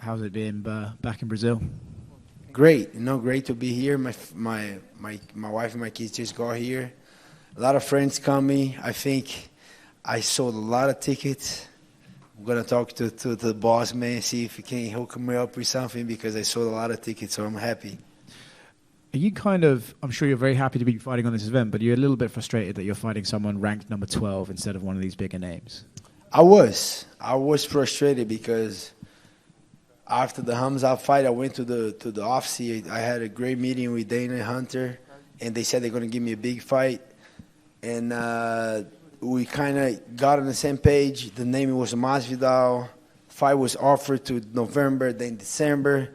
How's it been back in Brazil? Great, great to be here. My wife and my kids just got here. A lot of friends coming. I think I sold a lot of tickets. I'm gonna talk to the boss man, see if he can hook me up with something because I sold a lot of tickets, so I'm happy. Are you I'm sure you're very happy to be fighting on this event, but you're a little bit frustrated that you're fighting someone ranked number 12 instead of one of these bigger names? I was frustrated because after the Hamza fight, I went to the office. I had a great meeting with Dana and Hunter, and they said they're going to give me a big fight. And we kind of got on the same page. The name was Masvidal. Fight was offered to November, then December.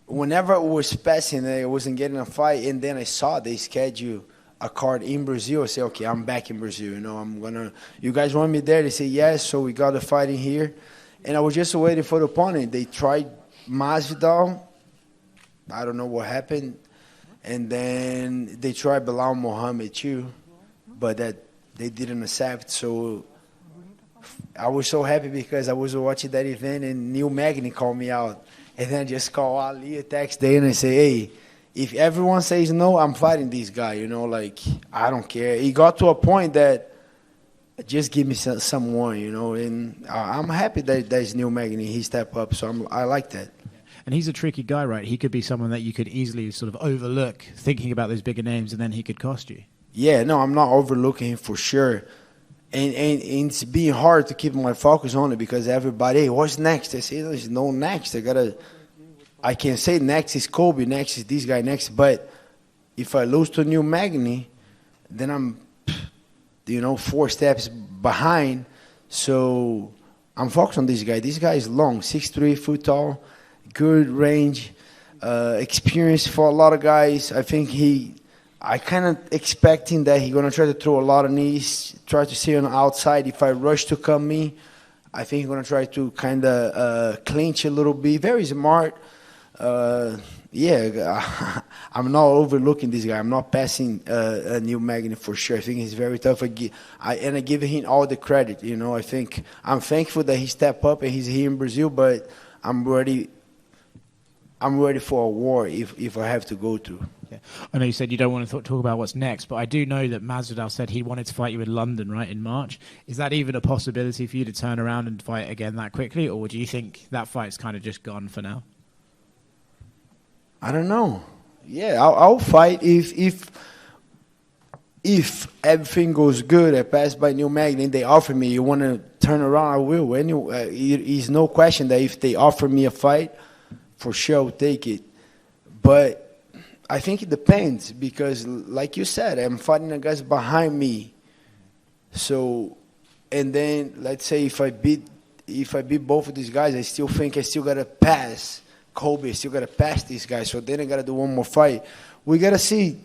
Whenever it was passing, I wasn't getting a fight. And then I saw they scheduled a card in Brazil. I said, okay, I'm back in Brazil. You guys want me there? They say yes. So we got the fight in here. And I was just waiting for the opponent. They tried Masvidal. I don't know what happened. And then they tried Bilal Muhammad too, but that they didn't accept. So I was so happy because I was watching that event and Neil Magny called me out. And then I just call Ali a text day and I say, hey, if everyone says no, I'm fighting this guy. I don't care. It got to a point that just give me someone, and I'm happy that there's Neil Magny. He stepped up, so I like that. And he's a tricky guy, right? He could be someone that you could easily sort of overlook thinking about those bigger names, and then he could cost you. Yeah, no, I'm not overlooking him for sure. And it's being hard to keep my focus on it because everybody, hey, what's next? I say, there's no next. I can say next is Kobe, next is this guy, next. But if I lose to Neil Magny, then I'm 4 steps behind. So I'm focused on this guy. This guy is long, 6'3", foot tall, good range, experience for a lot of guys. I think I kind of expecting that he's going to try to throw a lot of knees, try to stay on the outside. If I rush to come me, I think he's going to try to kind of clinch a little bit. Very smart. Yeah, I'm not overlooking this guy. I'm not passing Neil Magny for sure. I think he's very tough. I give him all the credit. I think I'm thankful that he stepped up and he's here in Brazil. But I'm ready for a war if I have to go to. Yeah. I know you said you don't want to talk about what's next, but I do know that Masvidal said he wanted to fight you in London, right, in March. Is that even a possibility for you to turn around and fight again that quickly, or do you think that fight's kind of just gone for now? I don't know. Yeah, I'll fight if everything goes good. I pass by Neil Magny and they offer me, you want to turn around, I will. It's no question that if they offer me a fight, for sure I'll take it. But I think it depends because, like you said, I'm fighting a guys behind me. So, and then let's say if I beat both of these guys, I still think I still gotta pass Kobe. Still gotta pass these guys. So then I gotta do one more fight. We gotta see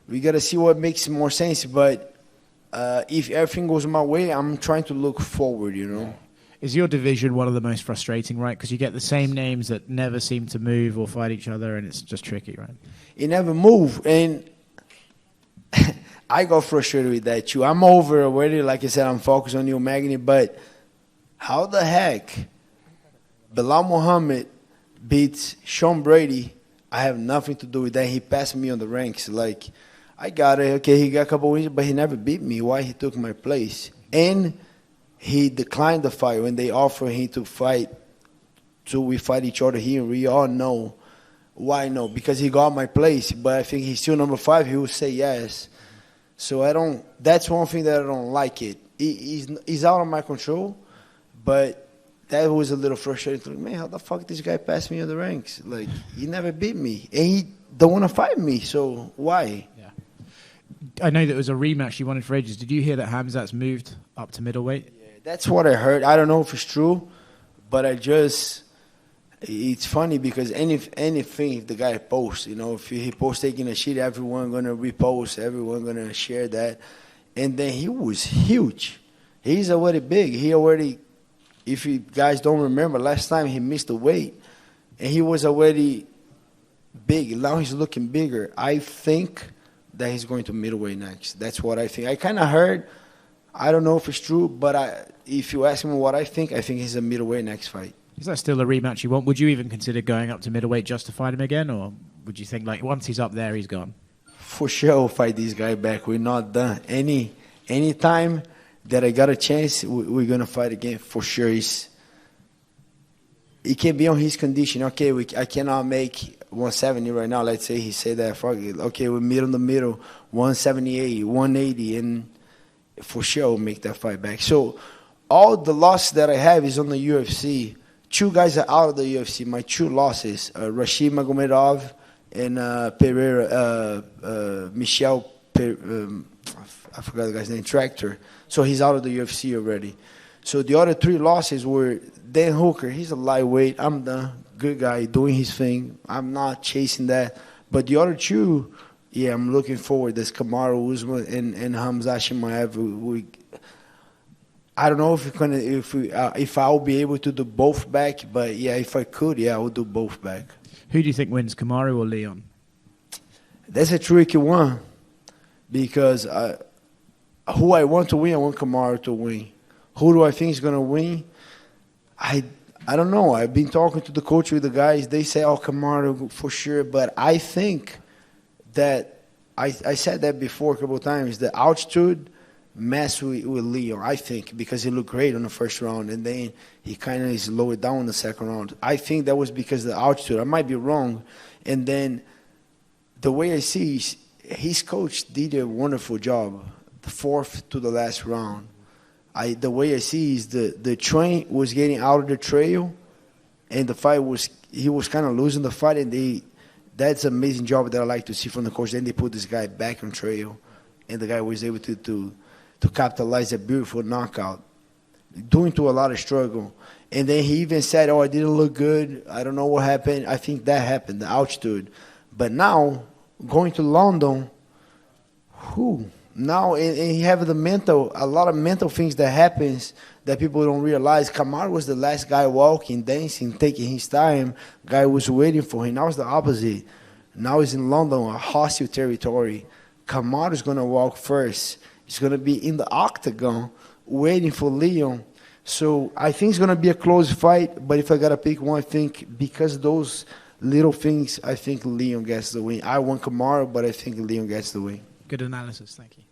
what makes more sense. But if everything goes my way, I'm trying to look forward. Is your division one of the most frustrating, right? Because you get the same names that never seem to move or fight each other, and it's just tricky, right? It never move, and I got frustrated with that too. I'm over already. Like I said, I'm focused on Neil Magny, but how the heck Bilal Muhammad beats Sean Brady? I have nothing to do with that. He passed me on the ranks. I got it. Okay, he got a couple wins, but he never beat me. Why he took my place? And he declined the fight when they offered him to fight. So we fight each other here. We all know why no, because he got my place. But I think he's still number 5. He will say yes. So I don't. That's one thing that I don't like. He's out of my control. But that was a little frustrating. Man, how the fuck this guy passed me on the ranks? He never beat me, and he don't want to fight me. So why? Yeah. I know that it was a rematch you wanted for ages. Did you hear that Hamzat's moved up to middleweight? Yeah, that's what I heard. I don't know if it's true, but it's funny because anything if the guy posts, if he posts taking a shit, everyone gonna repost, everyone gonna share that, and then he was huge. He's already big. If you guys don't remember, last time he missed the weight, and he was already big. Now he's looking bigger. I think that he's going to middleweight next. That's what I think. I kind of heard. I don't know if it's true, but if you ask me what I think he's a middleweight next fight. Is that still a rematch you want? Would you even consider going up to middleweight just to fight him again, or would you think like once he's up there, he's gone? For sure, I'll fight this guy back. We're not done. Any time that I got a chance, we're gonna fight again for sure. It can be on his condition. Okay, I cannot make 170 right now. Let's say he said that. Fuck it. Okay, we're middle in the middle, 178, 180, and for sure I'll make that fight back. So all the losses that I have is on the UFC. 2 guys are out of the UFC. My 2 losses: Rashid Magomedov and Pereira, Michel. I forgot the guy's name. Tractor. So he's out of the UFC already. So the other 3 losses were Dan Hooker. He's a lightweight. I'm done. Good guy, doing his thing. I'm not chasing that. But the other 2, yeah, I'm looking forward. There's Kamaru Usman and Hamza Chimaev. I don't know if I'll be able to do both back. But yeah, if I could, yeah, I would do both back. Who do you think wins, Kamaru or Leon? That's a tricky one because who I want to win, I want Kamaru to win. Who do I think is going to win? I don't know. I've been talking to the coach with the guys. They say, oh, Kamaru for sure. But I think that, I said that before a couple of times, the altitude messed with Leon, I think, because he looked great on the first round. And then he kind of is lowered down in the second round. I think that was because of the altitude. I might be wrong. And then the way I see his coach did a wonderful job, the 4th to the last round. The way I see is the train was getting out of the trail, and the fight he was kind of losing the fight, and that's an amazing job that I like to see from the coach. Then they put this guy back on trail, and the guy was able to capitalize a beautiful knockout, doing to a lot of struggle. And then he even said, oh, I didn't look good. I don't know what happened. I think that happened, the altitude. But now, going to London, now, and he have a lot of mental things that happens that people don't realize. Kamaru was the last guy walking, dancing, taking his time. Guy was waiting for him. Now it's the opposite. Now he's in London, a hostile territory. Kamaru is going to walk first. He's going to be in the octagon waiting for Leon. So I think it's going to be a close fight. But if I got to pick one, I think because of those little things, I think Leon gets the win. I want Kamaru, but I think Leon gets the win. Good analysis. Thank you.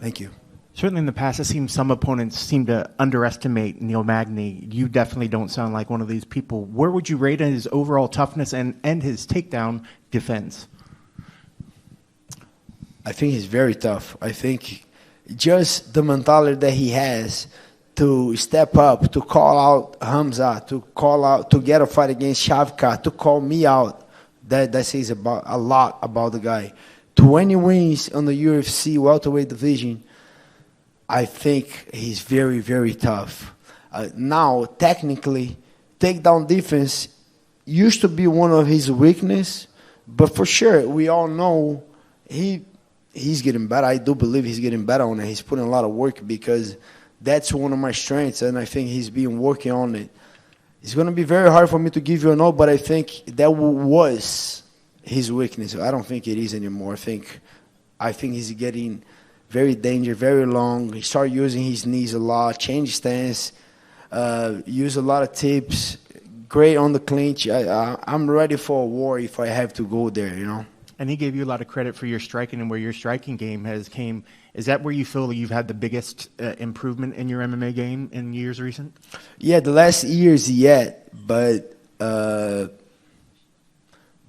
Thank you. Certainly in the past, it seems some opponents seem to underestimate Neil Magny. You definitely don't sound like one of these people. Where would you rate his overall toughness and his takedown defense? I think he's very tough. I think just the mentality that he has to step up, to call out Hamza, to get a fight against Shavkat, to call me out, that says a lot about the guy. 20 wins on the UFC welterweight division. I think he's very, very tough. Now, technically, takedown defense used to be one of his weaknesses, but for sure, we all know he's getting better. I do believe he's getting better on it. He's putting a lot of work because that's one of my strengths, and I think he's been working on it. It's going to be very hard for me to give you a no, but I think that was his weakness. I don't think it is anymore. I think he's getting very dangerous, very long. He started using his knees a lot, change stance, use a lot of tips. Great on the clinch. I'm ready for a war if I have to go there, you know. And he gave you a lot of credit for your striking and where your striking game has came. Is that where you feel you've had the biggest improvement in your MMA game in years recent? Yeah, the last years yet, but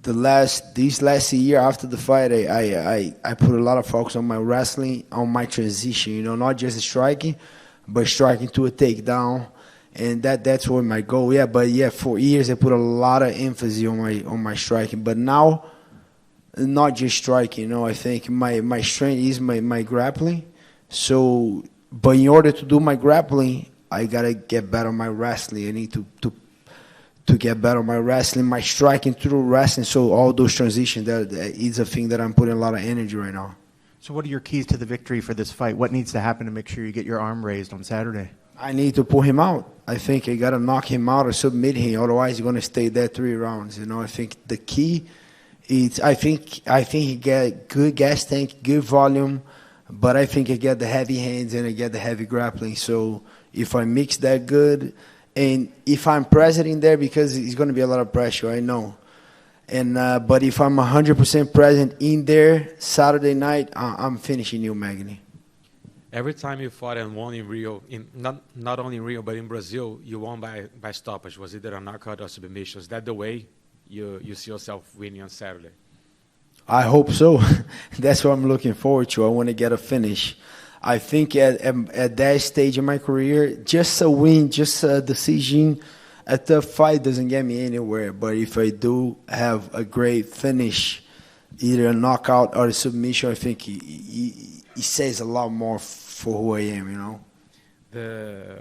this last year after the fight, I put a lot of focus on my wrestling, on my transition. You know, not just striking, but striking to a takedown, and that's what my goal. Yeah, but yeah, for years I put a lot of emphasis on my striking, but now not just striking. You know, I think my strength is my grappling. So, but in order to do my grappling, I gotta get better on my wrestling. I need to get better on my wrestling, my striking through wrestling. So all those transitions, that is a thing that I'm putting a lot of energy right now. So what are your keys to the victory for this fight? What needs to happen to make sure you get your arm raised on Saturday? I need to pull him out. I think I got to knock him out or submit him. Otherwise, he's going to stay there 3 rounds. You know, I think the key is I think he get good gas tank, good volume, but I think I get the heavy hands and I get the heavy grappling. So if I mix that good And if I'm present in there, because it's going to be a lot of pressure, I know. And but if I'm 100% present in there Saturday night, I'm finishing Neil Magny. Every time you fought and won in Rio, not only in Rio but in Brazil, you won by stoppage. Was either a knockout or submission. Is that the way you see yourself winning on Saturday? I hope so. That's what I'm looking forward to. I want to get a finish. I think at that stage in my career, just a win, just a decision, a tough fight doesn't get me anywhere. But if I do have a great finish, either a knockout or a submission, I think it says a lot more for who I am, you know. The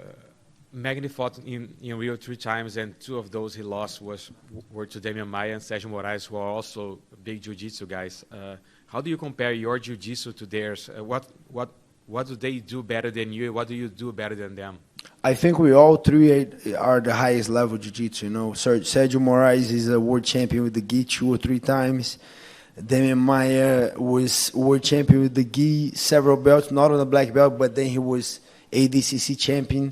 Magny fought in Rio 3 times, and 2 of those he lost were to Damian Maia and Sergio Moraes, who are also big jiu-jitsu guys. How do you compare your jiu-jitsu to theirs? What do they do better than you? What do you do better than them? I think we all 3 are the highest level jiu-jitsu. You know, Sergio Moraes is a world champion with the gi 2 or 3 times. Damian Maia was world champion with the gi, several belts, not on the black belt, but then he was ADCC champion.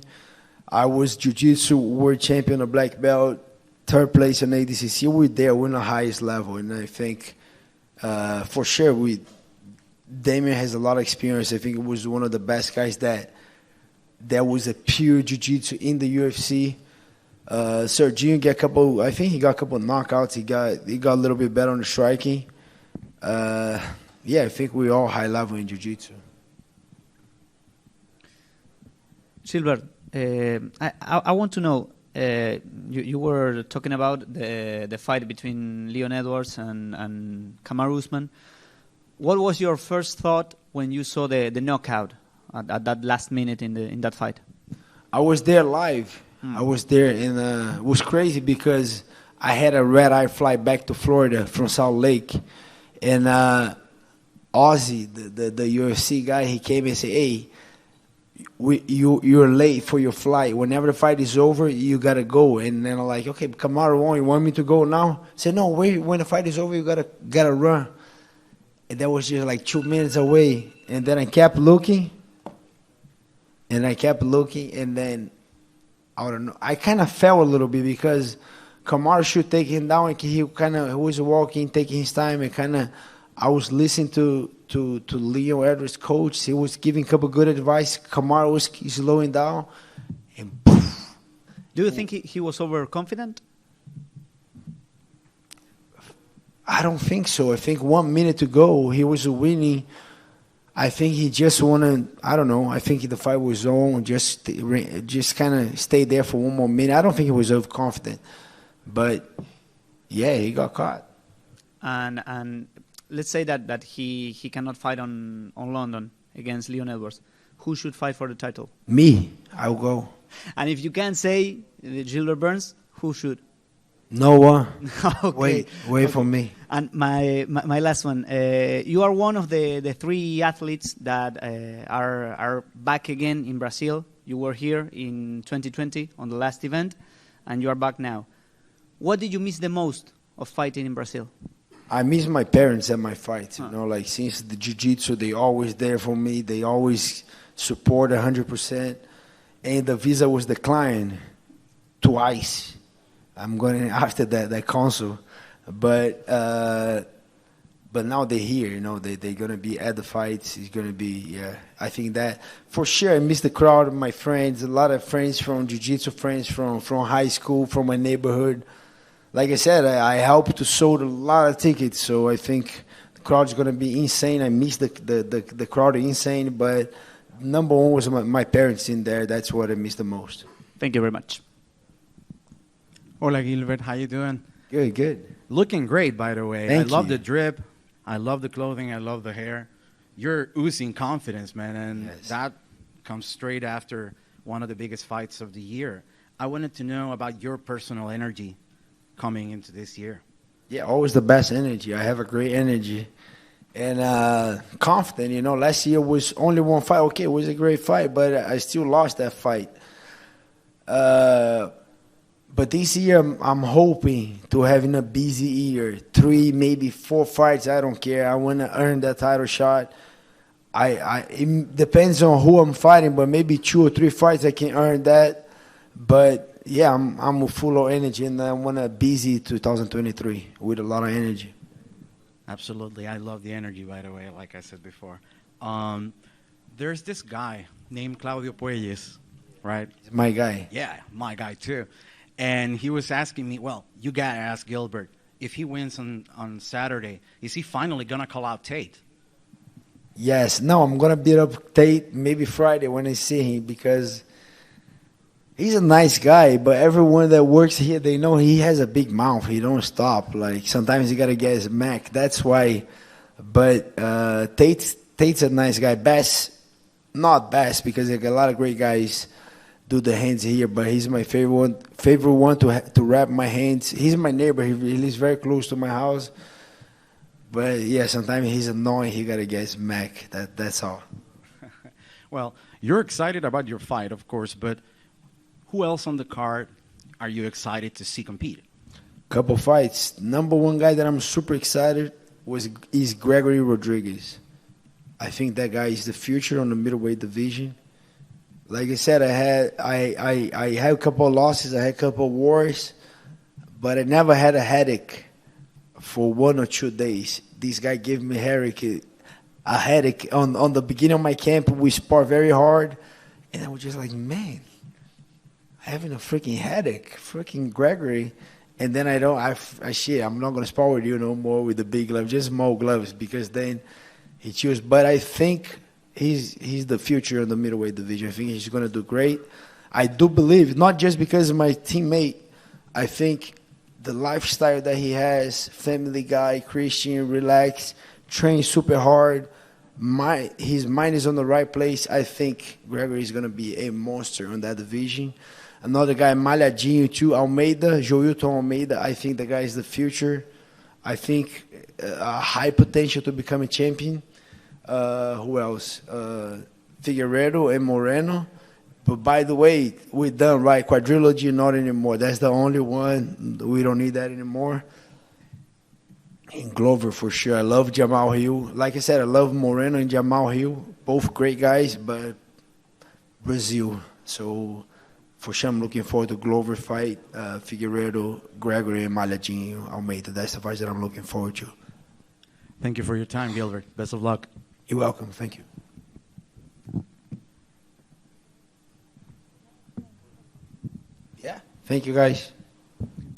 I was jiu-jitsu world champion, a black belt, 3rd place in ADCC. We're there, we're on the highest level, and I think for sure Damian has a lot of experience. I think he was one of the best guys that was a pure jiu-jitsu in the UFC. Serginho I think he got a couple of knockouts. He got a little bit better on the striking. Yeah, I think we're all high level in jiu-jitsu. Gilbert, I want to know, you were talking about the fight between Leon Edwards and Kamaru Usman. What was your first thought when you saw the knockout at that last minute in that fight? I was there live. I was there, and it was crazy because I had a red-eye flight back to Florida from Salt Lake. And Ozzy, the UFC guy, he came and said, hey, you're late for your flight. Whenever the fight is over, you got to go. And then I'm like, okay, Kamaru, you want me to go now? I said, no, wait, when the fight is over, you gotta run. And that was just like 2 minutes away. And then I kept looking. And then, I don't know, I kind of fell a little bit because Kamaru should take him down, and he was walking, taking his time, and I was listening to Leo Edwards' coach. He was giving a couple good advice. Kamaru was slowing down, and poof. Do you think he was overconfident? I don't think so. I think 1 minute to go, he was winning. I think he just wanted, I don't know, I think the fight was on, just kind of stayed there for 1 more minute. I don't think he was overconfident. But, yeah, he got caught. And let's say that he cannot fight on London against Leon Edwards. Who should fight for the title? Me. I'll go. And if you can't say Gilbert Burns, who should? No one. Okay. Wait for me. And my last one. You are one of the 3 athletes that are back again in Brazil. You were here in 2020 on the last event, and you are back now. What did you miss the most of fighting in Brazil? I miss my parents at my fights. You know, like since the jiu-jitsu, they always there for me. They always support 100%. And the visa was declined twice. I'm going after that council, but now they're here. You know, they're gonna be at the fights. It's gonna be, yeah. I think that for sure. I miss the crowd, my friends, a lot of friends from jiu-jitsu, friends from high school, from my neighborhood. Like I said, I helped to sold a lot of tickets, so I think the crowd's gonna be insane. I miss the crowd, insane, but number one was my parents in there. That's what I miss the most. Thank you very much. Hola, Gilbert. How you doing? Good. Looking great, by the way. Thank I love you. the drip. I love the clothing. I love the hair. You're oozing confidence, man, and Yes. that comes straight after one of the biggest fights of the year. I wanted to know about your personal energy coming into this year. Yeah, always the best energy. I have a great energy and confident. You know, last year was only one fight. Okay, it was a great fight, but I still lost that fight. But this year, I'm hoping to having a busy year. 3, maybe 4 fights. I don't care. I want to earn that title shot. It depends on who I'm fighting, but maybe 2 or 3 fights I can earn that. But yeah, I'm full of energy, and I want a busy 2023 with a lot of energy. Absolutely. I love the energy, by the way, like I said before. There's this guy named Claudio Puelles, right? He's my guy. Yeah, my guy too. And he was asking me, well, you got to ask Gilbert, if he wins on Saturday, is he finally going to call out Tate? Yes. No, I'm going to beat up Tate maybe Friday when I see him, because he's a nice guy, but everyone that works here, they know he has a big mouth. He don't stop. Like, sometimes you got to get his Mac. That's why. But Tate's a nice guy. Not best, because a lot of great guys do the hands here, but he's my favorite one to wrap my hands. He's my neighbor. He lives very close to my house. But yeah, sometimes he's annoying. He got to get his Mac. That's all. Well, you're excited about your fight, of course, but who else on the card are you excited to see compete? Couple fights. Number one guy that I'm super excited is Gregory Rodriguez. I think that guy is the future on the middleweight division. Like I said, I had a couple of losses, I had a couple of wars, but I never had a headache for 1 or 2 days. This guy gave me a headache on the beginning of my camp. We spar very hard, and I was just like, man, having a freaking headache, freaking Gregory. And then I'm not gonna spar with you no more with the big gloves, just small gloves, because then he chews. But I think he's the future in the middleweight division. I think he's gonna do great. I do believe, not just because of my teammate, I think the lifestyle that he has, family guy, Christian, relaxed, trains super hard, his mind is on the right place. I think Gregory is gonna be a monster in that division. Another guy, Malhadinho too, Joilton Almeida. I think the guy is the future. I think a high potential to become a champion. Who else? Figueiredo and Moreno. But by the way, we're done, right? Quadrilogy, not anymore. That's the only one. We don't need that anymore. And Glover, for sure. I love Jamal Hill. Like I said, I love Moreno and Jamal Hill. Both great guys, but Brazil. So for sure, I'm looking forward to Glover fight, Figueiredo, Gregory, and Malhadinho Almeida. That's the fights that I'm looking forward to. Thank you for your time, Gilbert. Best of luck. You're welcome. Thank you. Yeah. Thank you, guys.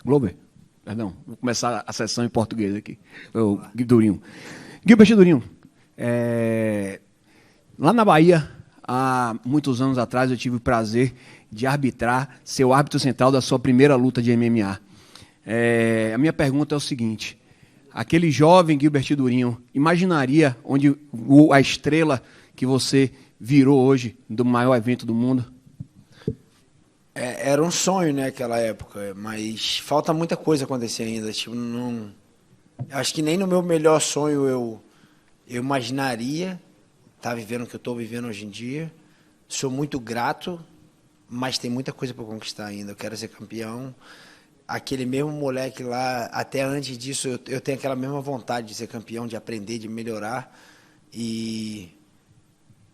Glover, perdão, vou começar a sessão em português aqui. O Durinho. Gilbert Durinho, lá na Bahia, há muitos anos atrás, eu tive o prazer de arbitrar, ser o árbitro central da sua primeira luta de MMA. A minha pergunta é o seguinte: aquele jovem Gilbert Durinho imaginaria onde a estrela que você virou hoje do maior evento do mundo? Era um sonho, né, aquela época, mas falta muita coisa acontecer ainda. Tipo, não, acho que nem no meu melhor sonho eu imaginaria estar vivendo o que eu estou vivendo hoje em dia. Sou muito grato, mas tem muita coisa para conquistar ainda. Eu quero ser campeão. Aquele mesmo moleque lá, até antes disso, eu tenho aquela mesma vontade de ser campeão, de aprender, de melhorar.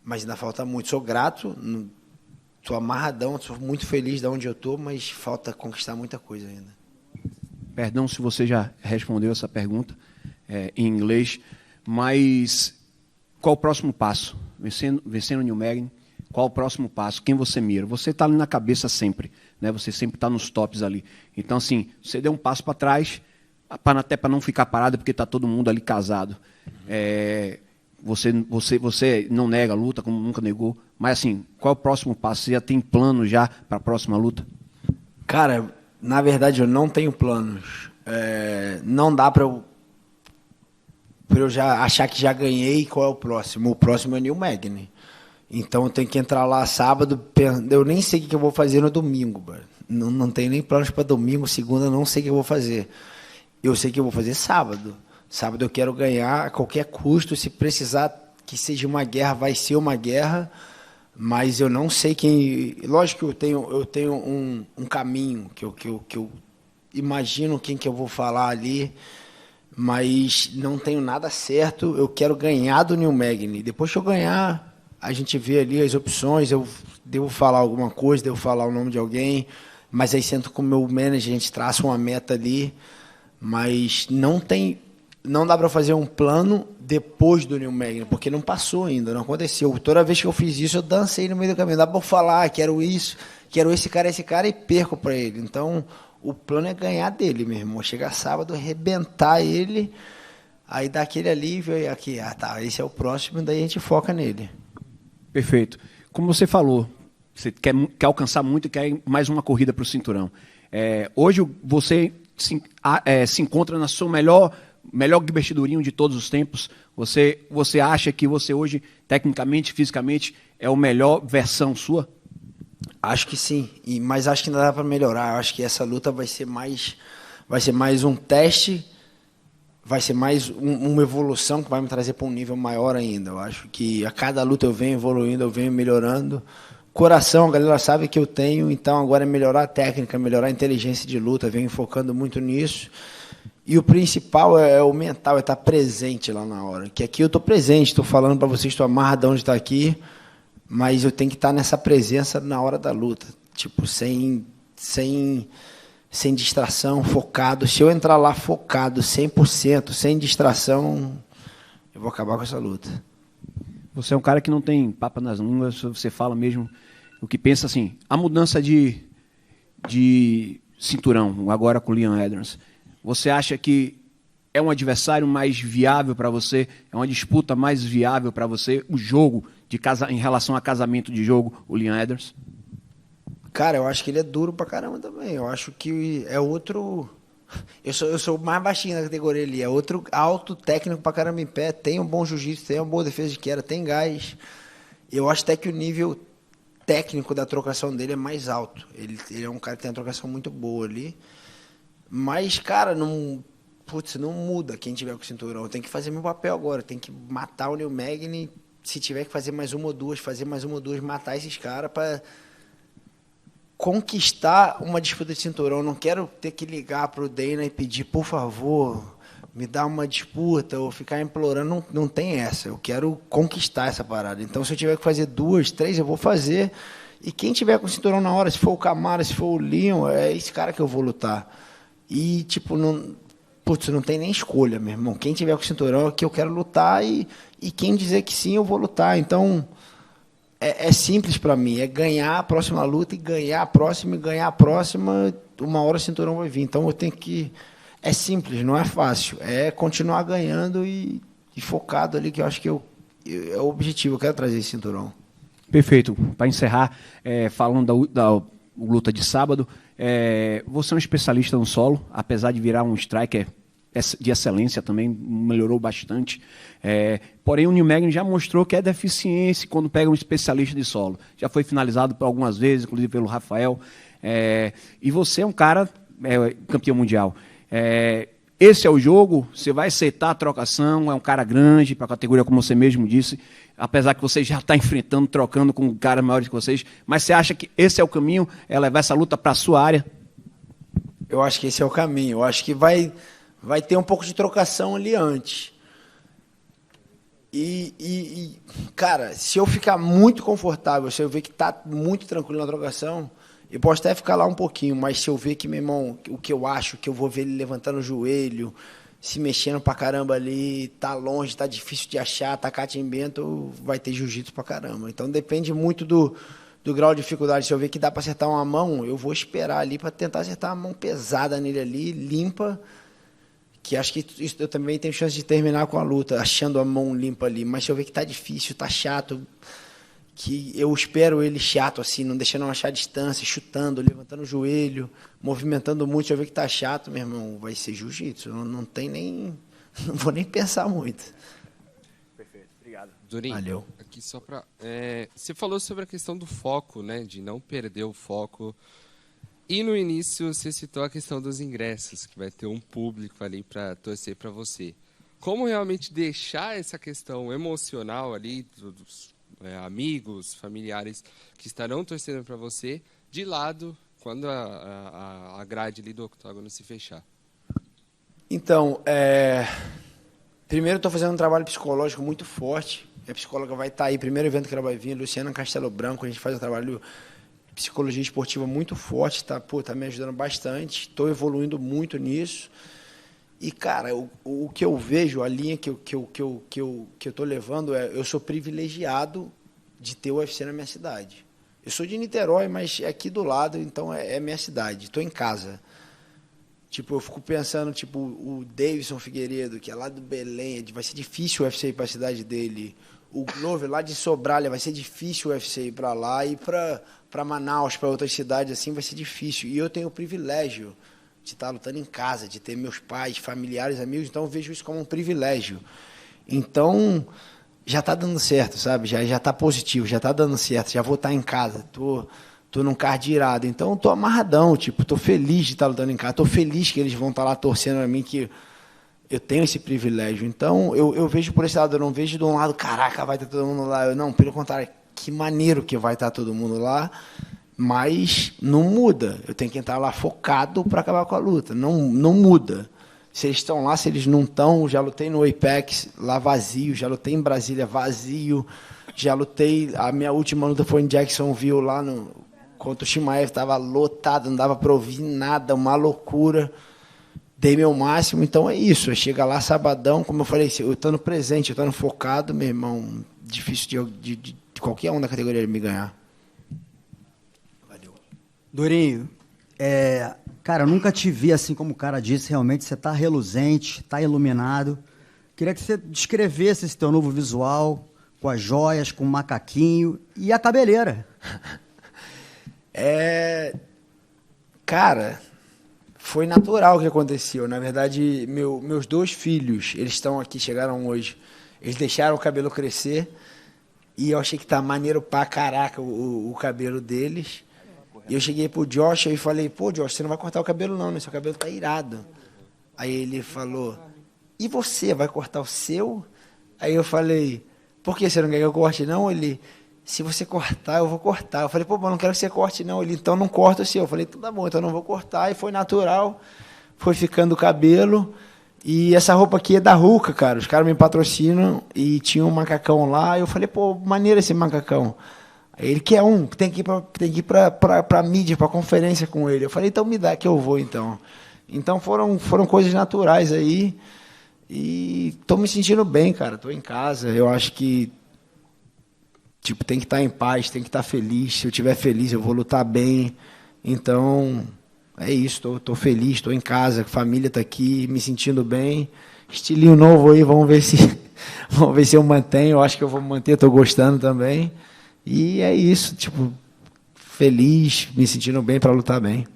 Mas ainda falta muito. Sou grato, estou amarradão, estou muito feliz de onde eu estou, mas falta conquistar muita coisa ainda. Perdão se você já respondeu essa pergunta em inglês, mas qual o próximo passo? Vencendo o Neil Magny, qual o próximo passo? Quem você mira? Você está ali na cabeça sempre, né? Você sempre está nos tops ali. Então, assim, você deu um passo para trás, até para não ficar parado, porque está todo mundo ali casado. Você não nega a luta, como nunca negou, mas assim, qual é o próximo passo? Você já tem plano já para a próxima luta? Cara, na verdade eu não tenho planos. Não dá para eu já achar que já ganhei. Qual é o próximo? O próximo é o Neil Magny. Então eu tenho que entrar lá sábado. Eu nem sei o que eu vou fazer no domingo, mano. Não tenho nem planos para domingo, segunda, não sei o que eu vou fazer. Eu sei que eu vou fazer sábado. Sábado eu quero ganhar a qualquer custo. Se precisar que seja uma guerra, vai ser uma guerra. Mas eu não sei quem... Lógico que eu tenho um caminho que eu imagino quem que eu vou falar ali, mas não tenho nada certo. Eu quero ganhar do Neil Magny. Depois que eu ganhar, a gente vê ali as opções. Eu devo falar alguma coisa, devo falar o nome de alguém, Mas aí sento com o meu manager, a gente traça uma meta ali, mas não dá para fazer um plano depois do Neil Magny, porque não passou ainda, não aconteceu. Toda vez que eu fiz isso, eu dancei no meio do caminho. Dá para falar, quero isso, quero esse cara, e perco para ele. Então, o plano é ganhar dele, meu irmão. Chegar sábado, arrebentar ele, aí dá aquele alívio, e aqui, tá, esse é o próximo, daí a gente foca nele. Perfeito. Como você falou, você quer alcançar muito e quer mais uma corrida para o cinturão. Hoje você se encontra na sua melhor Gilbert Durinho de todos os tempos. Você acha que você hoje, tecnicamente, fisicamente, é a melhor versão sua? Acho que sim, mas acho que ainda dá para melhorar. Acho que essa luta vai ser mais um teste, vai ser mais uma evolução que vai me trazer para um nível maior ainda. Eu acho que a cada luta eu venho evoluindo, eu venho melhorando. Coração, a galera sabe que eu tenho, então agora é melhorar a técnica, melhorar a inteligência de luta, eu venho focando muito nisso. E o principal é o mental, é estar presente lá na hora. Que aqui eu estou presente, estou falando para vocês, estou amarradão de estar aqui, mas eu tenho que estar nessa presença na hora da luta, tipo, sem distração, focado. Se eu entrar lá focado, 100%, sem distração, eu vou acabar com essa luta. Você é um cara que não tem papo nas línguas, você fala mesmo o que pensa. Assim, a mudança de cinturão, agora com o Leon Edwards, você acha que é um adversário mais viável para você? É uma disputa mais viável para você? O jogo em relação a casamento de jogo, o Leon Edwards? Cara, eu acho que ele é duro pra caramba também. Eu acho que é outro... Eu sou mais baixinho na categoria ali. É outro alto técnico pra caramba em pé. Tem um bom jiu-jitsu, tem uma boa defesa de queda, tem gás. Eu acho até que o nível técnico da trocação dele é mais alto. Ele é um cara que tem uma trocação muito boa ali. Mas, cara, não muda quem tiver com o cinturão. Eu tenho que fazer meu papel agora. Eu tenho que matar o Neil Magny. Se tiver que fazer mais uma ou duas, matar esses caras pra conquistar uma disputa de cinturão. Eu não quero ter que ligar pro Dana e pedir, por favor, me dá uma disputa, ou ficar implorando. Não tem essa. Eu quero conquistar essa parada. Então, se eu tiver que fazer 2, 3, eu vou fazer. E quem tiver com o cinturão na hora, se for o Camara, se for o Leon, é esse cara que eu vou lutar. E, tipo, não tem nem escolha, meu irmão. Quem tiver com o cinturão é que eu quero lutar, e quem dizer que sim, eu vou lutar. Então, é simples para mim. É ganhar a próxima luta, e ganhar a próxima, uma hora o cinturão vai vir. Então, eu tenho que... É simples, não é fácil. É continuar ganhando e focado ali, que eu acho que é o objetivo. Eu quero trazer esse cinturão. Perfeito. Para encerrar, falando da luta de sábado, você é um especialista no solo, apesar de virar um striker de excelência também, melhorou bastante. Porém, o Neil Magny já mostrou que é deficiência quando pega um especialista de solo. Já foi finalizado por algumas vezes, inclusive pelo Rafael. E você é um cara campeão mundial. Esse é o jogo, você vai aceitar a trocação, é um cara grande para a categoria, como você mesmo disse, apesar que você já está enfrentando, trocando com caras maiores que vocês, mas você acha que esse é o caminho, é levar essa luta para a sua área? Eu acho que esse é o caminho. Eu acho que vai ter um pouco de trocação ali antes. Cara, se eu ficar muito confortável, se eu ver que está muito tranquilo na trocação, eu posso até ficar lá um pouquinho, mas se eu ver que, meu irmão, o que eu acho, que eu vou ver ele levantando o joelho, se mexendo pra caramba ali, tá longe, tá difícil de achar, tá catimbento, vai ter jiu-jitsu pra caramba. Então depende muito do grau de dificuldade. Se eu ver que dá pra acertar uma mão, eu vou esperar ali pra tentar acertar uma mão pesada nele ali, limpa, que acho que isso eu também tenho chance de terminar com a luta, achando a mão limpa ali. Mas se eu ver que tá difícil, tá chato, que eu espero ele chato, assim, não deixando eu achar distância, chutando, levantando o joelho, movimentando muito, se eu ver que tá chato, meu irmão, vai ser jiu-jitsu. Não tem nem... Não vou nem pensar muito. Perfeito, obrigado. Durinho, valeu. Aqui só para... você falou sobre a questão do foco, né, de não perder o foco. E no início você citou a questão dos ingressos, que vai ter um público ali para torcer para você. Como realmente deixar essa questão emocional ali dos amigos, familiares que estarão torcendo para você de lado quando a grade ali do octógono se fechar? Então, primeiro eu estou fazendo um trabalho psicológico muito forte. A psicóloga vai estar aí, primeiro evento que ela vai vir, Luciana Castelo Branco, a gente faz um trabalho psicologia esportiva muito forte, tá me ajudando bastante, estou evoluindo muito nisso. E, cara, o que eu vejo, a linha que eu estou levando eu sou privilegiado de ter o UFC na minha cidade. Eu sou de Niterói, mas é aqui do lado, então é minha cidade, estou em casa. Tipo, eu fico pensando, tipo, o Davidson Figueiredo, que é lá do Belém, vai ser difícil o UFC ir para a cidade dele. O Glover, lá de Sobralha, vai ser difícil o UFC ir para lá. E para Manaus, para outras cidades, assim, vai ser difícil. E eu tenho o privilégio de estar lutando em casa, de ter meus pais, familiares, amigos. Então, eu vejo isso como um privilégio. Então, já está dando certo, sabe? Já está positivo, já está dando certo. Já vou estar em casa, tô num card irado, então tô amarradão, tipo, tô feliz de estar lutando em casa, tô feliz que eles vão estar lá torcendo a mim, que eu tenho esse privilégio. Então, eu vejo por esse lado, eu não vejo de um lado, caraca, vai estar todo mundo lá. Não, pelo contrário, que maneiro que vai estar todo mundo lá, mas não muda. Eu tenho que entrar lá focado para acabar com a luta, não muda. Se eles estão lá, se eles não estão, já lutei no Apex lá vazio, já lutei em Brasília vazio, já lutei, a minha última luta foi em Jacksonville lá contra o Shimaev, estava lotado, não dava para ouvir nada, uma loucura. Dei meu máximo, então é isso. Chega lá sabadão, como eu falei, eu estando presente, eu estando focado, meu irmão, difícil de qualquer um da categoria me ganhar. Valeu. Durinho, cara, eu nunca te vi assim como o cara disse, realmente você está reluzente, está iluminado. Queria que você descrevesse esse teu novo visual, com as joias, com o macaquinho e a cabeleira. Cara, foi natural o que aconteceu. Na verdade, meus 2 filhos, eles estão aqui, chegaram hoje. Eles deixaram o cabelo crescer e eu achei que tá maneiro pra caraca o cabelo deles. E eu cheguei pro Josh e falei, pô, Josh, você não vai cortar o cabelo não, né? Seu cabelo tá irado. Aí ele falou, e você, vai cortar o seu? Aí eu falei, por que você não quer que eu corte não? Ele... Se você cortar, eu vou cortar. Eu falei, pô, mas não quero que você corte, não. Ele, então não corta o seu. Eu falei, tá bom, então não vou cortar. E foi natural, foi ficando o cabelo. E essa roupa aqui é da Ruka, cara. Os caras me patrocinam e tinha um macacão lá. Eu falei, pô, maneiro esse macacão. Aí ele quer tem que ir pra mídia, pra conferência com ele. Eu falei, então me dá que eu vou, então. Então foram coisas naturais aí. E tô me sentindo bem, cara. Tô em casa. Eu acho que tipo, tem que estar em paz, tem que estar feliz. Se eu estiver feliz, eu vou lutar bem. Então, é isso. Tô feliz, estou em casa, a família está aqui, me sentindo bem. Estilinho novo aí, vamos ver se eu mantenho. Eu acho que eu vou manter, estou gostando também. E é isso, tipo, feliz, me sentindo bem para lutar bem.